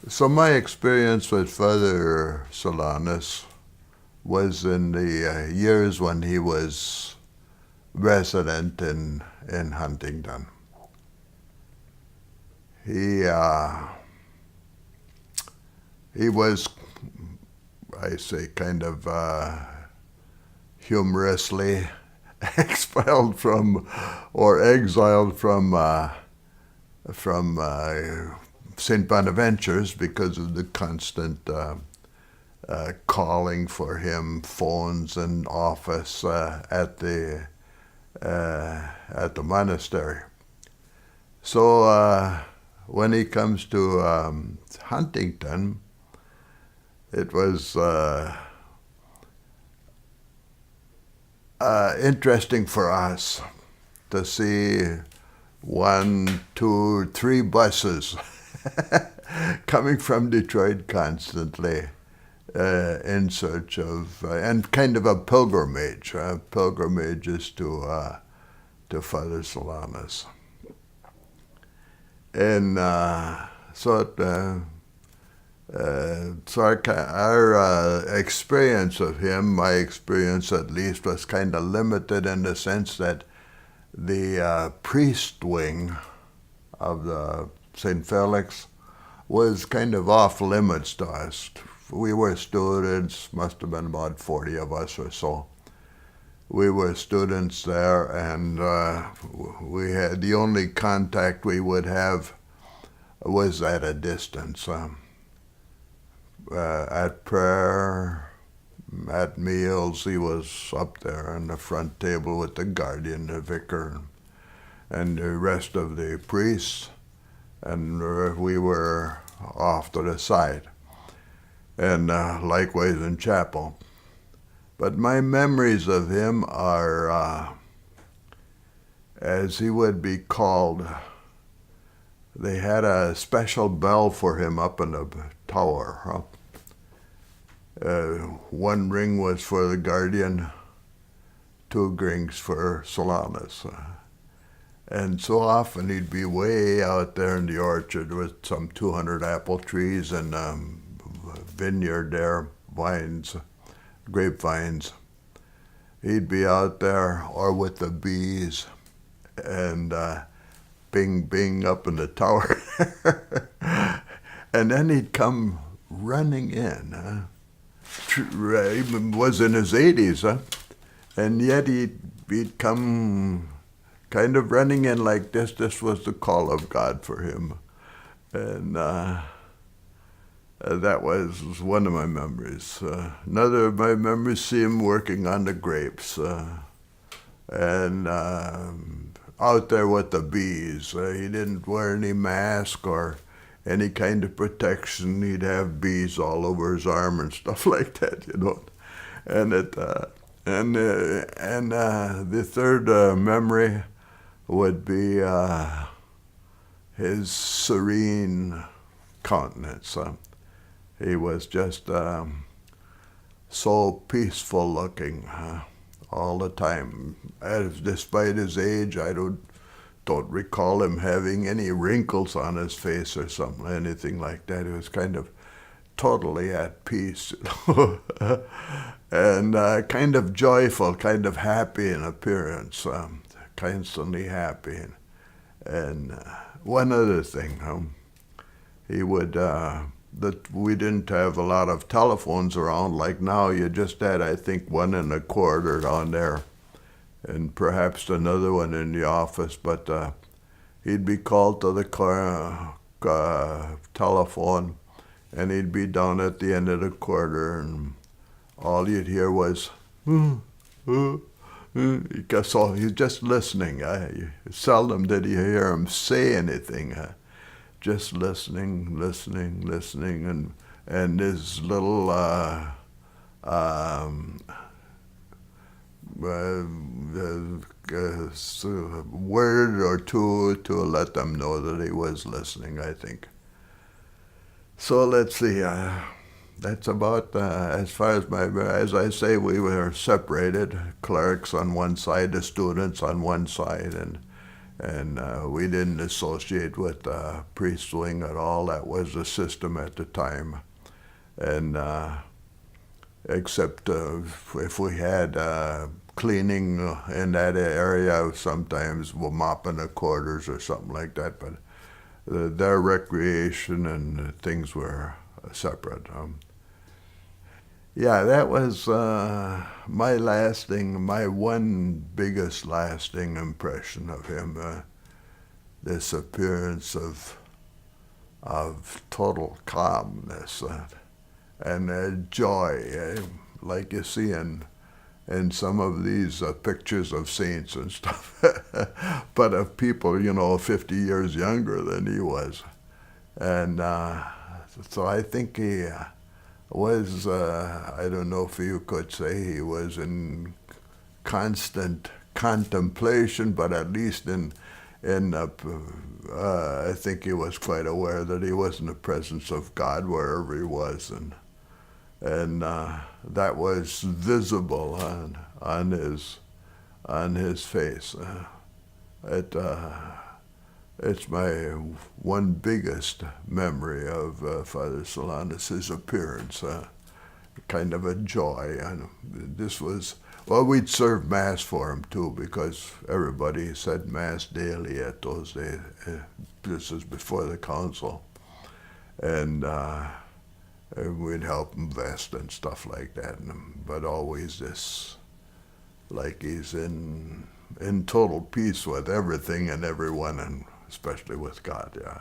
So my experience with Father Solanus was in the years when he was resident in Huntington. He was, I say, kind of humorously expelled from or exiled from St. Bonaventure's because of the constant calling for him, phones and office at the monastery. So when he comes to Huntington, it was interesting for us to see 1, 2, 3 buses coming from Detroit constantly in search of, and kind of a pilgrimage, pilgrimages to Father Solanus. And our experience of him, my experience at least, was kind of limited in the sense that the priest wing of the St. Felix was kind of off limits to us. We were students, must have been about 40 of us or so. We were students there, and we had the only contact we would have was at a distance. At prayer, at meals, he was up there on the front table with the guardian, the vicar, and the rest of the priests, and we were off to the side, and likewise in chapel. But my memories of him are, as he would be called, they had a special bell for him up in the tower. One ring was for the guardian, 2 rings for Solanus. And so often he'd be way out there in the orchard with some 200 apple trees and vineyard there, vines, grapevines. He'd be out there or with the bees and bing, bing up in the tower. And then he'd come running in. He was in his 80s, and yet he'd come kind of running in like this. This was the call of God for him. And that was one of my memories. Another of my memories, see him working on the grapes and out there with the bees. He didn't wear any mask or any kind of protection. He'd have bees all over his arm and stuff like that, you know. And the third memory would be his serene countenance. He was just so peaceful looking all the time. Despite his age, I don't recall him having any wrinkles on his face or something, anything like that. He was kind of totally at peace, you know? And kind of joyful, kind of happy in appearance, constantly happy. And one other thing, he would, that we didn't have a lot of telephones around like now. You just had, I think, 1 in a quarter down there, and perhaps another one in the office, but he'd be called to the telephone, and he'd be down at the end of the quarter, and all you'd hear was, so he's just listening. Seldom did you hear him say anything. Just listening, and his little word or two to let them know that he was listening, I think. So let's see, that's about as far as I say, we were separated, clerics on one side, the students on one side, And we didn't associate with priest wing at all. That was the system at the time. And except if we had cleaning in that area, sometimes we're mopping the quarters or something like that. But their recreation and things were separate. Yeah, that was my one biggest lasting impression of him. This appearance of total calmness and joy, like you see in some of these pictures of saints and stuff, but of people, 50 years younger than he was. And so I think he was, I don't know if you could say he was in constant contemplation, but at least I think he was quite aware that he was in the presence of God wherever he was, and that was visible on his face. It's my one biggest memory of Father Solanus, his appearance, kind of a joy. And this was, we'd serve Mass for him too, because everybody said Mass daily at those days. This is before the council. And we'd help him vest and stuff like that. But always this, like he's in total peace with everything and everyone, and especially with God, yeah.